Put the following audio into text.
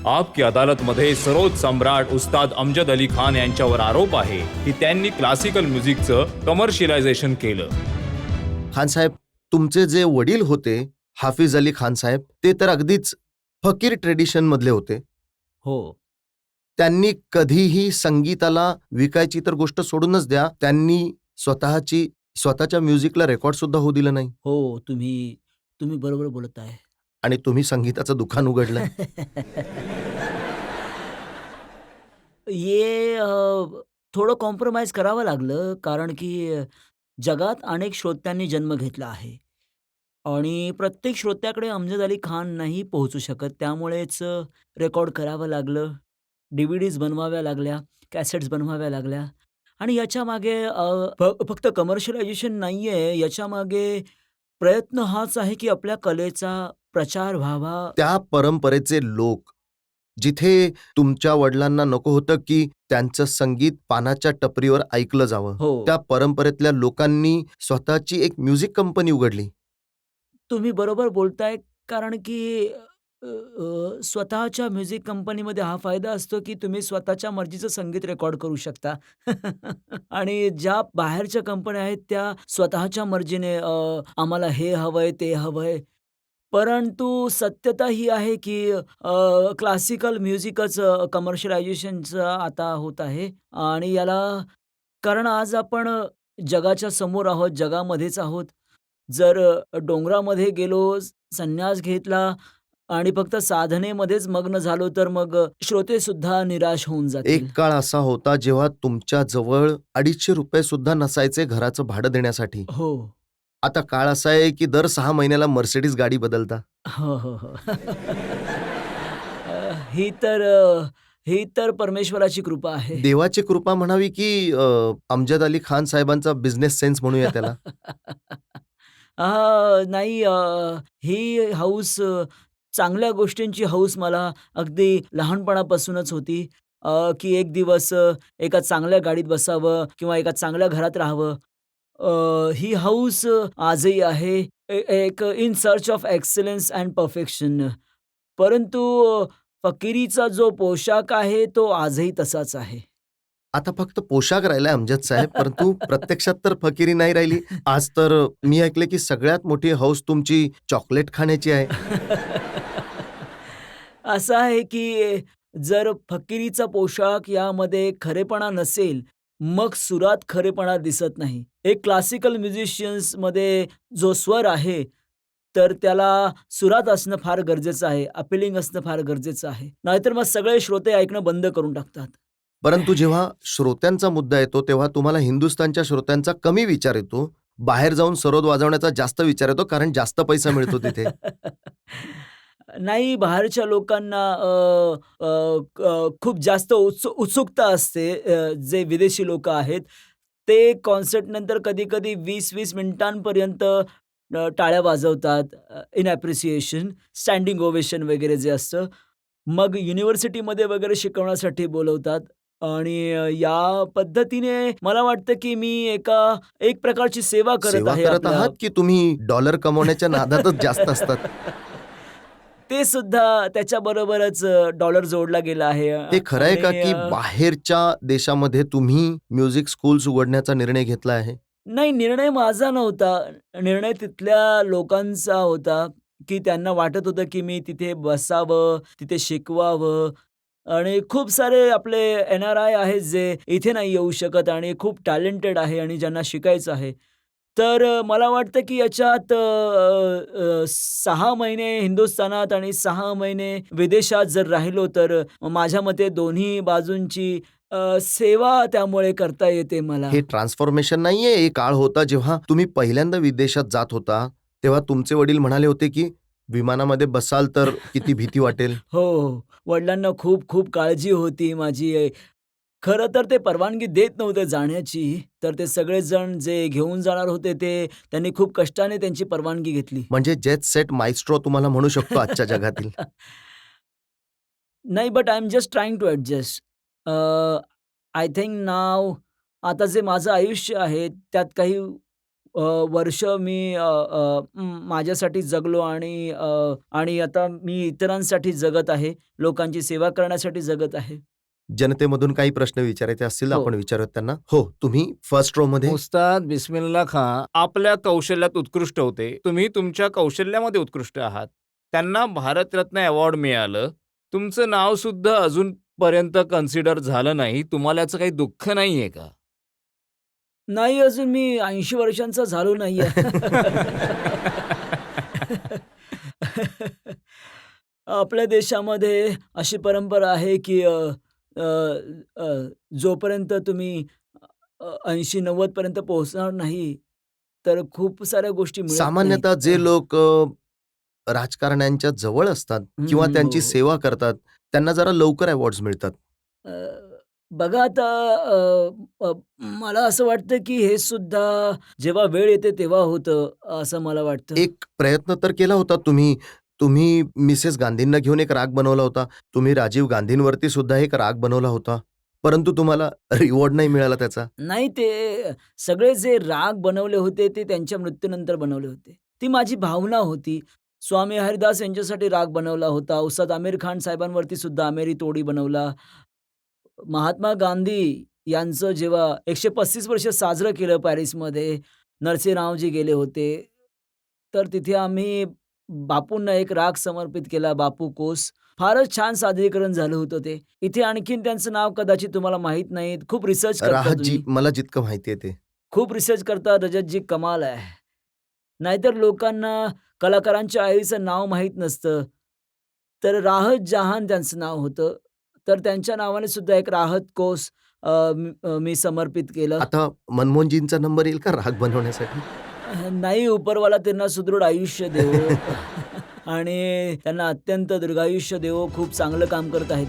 आप की अदालतमध्ये सरोद सम्राट उस्ताद अमजद अली खान यांच्यावर आरोप आहे की त्यांनी क्लासिकल म्युझिकचं कमर्शियलायझेशन केलं. खान साहेब, तुमचे जे वडील होते हाफिज अली खान साहेब, ते तर अगदीच फकीर ट्रेडिशन मधले होते. हो. त्यांनी कधीही संगीताला विकायची तर गोष्ट सोडूनच द्या, त्यांनी स्वतःच्या म्युझिकला रेकॉर्ड सुद्धा होऊ दिलं नाही. हो, तुम्ही बरोबर बोलत आहे. आणि तुम्ही संगीताचं दुकान उघडलं. थोडं कॉम्प्रोमाइज करावं लागलं, कारण की जगात अनेक श्रोत्यांनी जन्म घेतला आहे आणि प्रत्येक श्रोत्याकडे अमजद अली खान नाही पोहोचू शकत. त्यामुळेच रेकॉर्ड करावं लागलं, डी-व्ही-डीज बनवाव्या लागल्या, कॅसेट्स बनवाव्या लागल्या आणि याच्यामागे फक्त कमर्शियलायझेशन नाहीये, याच्यामागे प्रयत्न हाच आहे की आपल्या कलेचा प्रचार व्हावा. त्या परंपरेचे लोक, जिथे तुमच्या वडिलांना नको होतं की त्यांचं संगीत पानाच्या टपरीवर ऐकलं जावं, हो. त्या परंपरेतल्या लोकांनी स्वतःची एक म्युझिक कंपनी उघडली. तुम्ही बरोबर बोलताय, कारण की स्वतःच्या म्युझिक कंपनीमध्ये हा फायदा असतो, की तुम्ही स्वतःच्या मर्जीचं संगीत रेकॉर्ड करू शकता. आणि ज्या बाहेरच्या कंपन्या आहेत, त्या स्वतःच्या मर्जीने आम्हाला हे हवंय, ते हवंय. परंतु सत्यता ही आहे, की क्लासिकल म्युझिकच कमर्शियलायझेशनचं आता होत आहे आणि याला कारण आज आपण जगाच्या समोर आहोत, जगामध्येच आहोत. जर डोंगरामध्ये गेलो, संन्यास घेतला आणि फक्त साधनेमध्येच मग्न झालो, तर मग श्रोतेसुद्धा निराश होऊन जातील. एक काळ असा होता जेव्हा तुमच्या जवळ ₹250 सुद्धा नसायचे घराचं भाडं देण्यासाठी. हो. आता काळ असा आहे की दर 6 महिन्याला मर्सिडीज गाडी बदलता. हो, हो, हो. ही तर ही तर परमेश्वराची कृपा आहे. देवाची कृपा म्हणावी की अमजद अली खान साहेबांचा बिझनेस सेन्स म्हणूया त्याला. नाही, ही हौस, चांगल्या गोष्टींची हौस मला अगदी लहानपणापासूनच होती. की एक दिवस एका चांगल्या गाडीत बसावं किंवा एका चांगल्या घरात राहावं. ही हौस आजही आहे. एक in search of excellence and perfection. परंतु फकिरीचा जो पोशाख आहे, तो आजही तसाच आहे. आता फक्त पोशाख राहिलाय अमजद साहेब, परंतु प्रत्यक्षात तर फकिरी नाही राहिली. आज तर मी ऐकले की सगळ्यात मोठी हौस तुमची चॉकलेट खाण्याची आहे. असं आहे की जर फकिरीचा पोशाख यामध्ये खरेपणा नसेल, मग सुरात खरेपणा दिसत नाही. एक क्लासिकल म्युझिशियन्समध्ये जो स्वर आहे, तर त्याला सुरात असणं फार गरजेचं आहे, अपीलिंग असणं फार गरजेचं आहे. नाहीतर मग सगळे श्रोते ऐकणं बंद करून टाकतात. परंतु जेव्हा श्रोत्यांचा मुद्दा येतो तेव्हा तुम्हाला हिंदुस्थानच्या श्रोत्यांचा कमी विचार येतो. बाहेर जाऊन सरोद वाजवण्याचा जास्त विचार येतो, कारण जास्त पैसा मिळतो तिथे. नाही, बाहेरच्या लोकांना अ, खूप जास्त उत्सुकता असते. जे विदेशी लोकं आहेत, ते कॉन्सर्टनंतर कधी-कधी 20-20 मिनिटांपर्यंत टाळ्या वाजवतात, इन ॲप्रिसिएशन, स्टँडिंग ओवेशन वगैरे जे असतं. मग युनिव्हर्सिटीमध्ये वगैरे शिकवण्यासाठी बोलवतात आणि या पद्धतीने मला वाटतं, की मी एक प्रकारची सेवा करत सेवा आहे करत आपल्या. आहात की तुम्ही डॉलर कमवण्याच्या नादातच जास्त असतात? ते सुद्धा त्याच्याबरोबरच डॉलर जोडला गेला आहे. हे खरं आहे का आणि की बाहेरच्या देशामध्ये तुम्ही म्युझिक स्कूल्स उघडण्याचा निर्णय घेतला आहे? नाही, निर्णय माझा नव्हता. निर्णय तिथल्या लोकांचा होता, की त्यांना वाटत होतं, की मी तिथे बसावं, तिथे शिकवावं आणि खूप सारे आपले एन-आर-आय आहेत, जे इथे नाही येऊ शकत आणि खूप टॅलेंटेड आहे आणि ज्यांना शिकायचं आहे. तर मला वाटतं, की याच्यात 6 महिने हिंदुस्थानात आणि 6 महिने विदेशात जर राहिलो, तर माझ्या मते दोन्ही बाजूंची सेवा त्यामुळे करता येते मला. हे ट्रान्सफॉर्मेशन नाहीये. एक काळ होता जेव्हा तुम्ही पहिल्यांदा विदेशात जात होता, तेव्हा तुमचे वडील म्हणाले होते की विमानामध्ये बसाल तर किती भीती वाटेल. हो. वडिलांना खूप खूप काळजी होती माझी. खरं तर ते परवानगी देत नव्हते जाण्याची. तर ते सगळेजण जे घेऊन जाणार होते, ते त्यांनी खूप कष्टाने त्यांची परवानगी घेतली. म्हणजे जेट सेट माएस्ट्रो तुम्हाला म्हणू शकतो आजच्या जगातील. नाही, but I am just trying to adjust. I think now आता जे माझं आयुष्य आहे, त्यात काही वर्ष मी माझ्यासाठी जगलो आणि आता मी इतरांसाठी जगत आहे. लोकांची सेवा करण्यासाठी जगत आहे. जनतेमधून काही प्रश्न विचारायचे असतील तर हो. आपण विचारूयात त्यांना. हो, तुम्ही फर्स्ट रो मध्ये. उस्ताद बिस्मिल्ला खां आपल्या कौशल्यात उत्कृष्ट होते. तुम्ही तुमच्या कौशल्यामध्ये उत्कृष्ट आहात. त्यांना भारतरत्न अवॉर्ड मिळालं. तुमचं नाव सुद्धा अजूनपर्यंत कन्सिडर झालं नाही. तुम्हाला याचं काही दुःख नाहीये का? नाही, अजून मी 80 वर्षांचा झालो नाहीये. आपल्या देशामध्ये अशी परंपरा आहे, की अ, अ, जोपर्यंत तुम्ही 80-90 पर्यंत पोहोचणार नाही, तर खूप साऱ्या गोष्टी मिळत नाहीत. सामान्यतः जे लोक राजकारण्यांच्या जवळ असतात किंवा हो, त्यांची हो. सेवा करतात, त्यांना जरा लवकर अवॉर्ड्स मिळतात. अ, बघा आता, मला असं वाटतं, की हे सुद्धा जेव्हा वेळ येते तेव्हा होतं, असं मला वाटतं. एक प्रयत्न तर केला होता तुम्ही. तुम्ही मिसेस गांधींना घेऊन एक राग बनवला होता. तुम्ही राजीव गांधींवरती सुद्धा एक राग बनवला होता. परंतु तुम्हाला रिवॉर्ड नाही मिळाला त्याचा. नाही, ते सगळे जे राग बनवले होते, ते त्यांच्या मृत्यूनंतर बनवले होते. ती माझी भावना होती. स्वामी हरिदास यांच्यासाठी राग बनवला होता. उस्ताद आमिर खान साहेबांवरती सुद्धा आमिरी तोडी बनवला. महात्मा गांधी यांचं जेव्हा 135 वर्ष साजरं केलं पॅरिसमध्ये, नरसिंहरावजी गेले होते. तर तिथे आम्ही बापूंना एक राग समर्पित केला, बापू कोस. फारच छान सादरीकरण झालं होतं ते. इथे आणखीन त्यांचं नाव कदाचित तुम्हाला माहीत नाही. खूप रिसर्च करता राहतजी तुम्ही. मला जितकं माहिती आहे ते. खूप रिसर्च करता रजतजी, कमाल आहे. नाहीतर लोकांना कलाकारांच्या आईचं नाव माहीत नसतं. तर राहत जहान त्यांचं नाव होतं. तर त्यांच्या नावाने सुद्धा एक राहत कोस मी समर्पित केलं. आता मनमोहनजींचा नंबर येईल का राग बनवण्यासाठी? नाही, उपरवाला त्यांना सुदृढ आयुष्य देवो आणि त्यांना अत्यंत दीर्घायुष्य देवो. खूप चांगलं काम करत आहेत.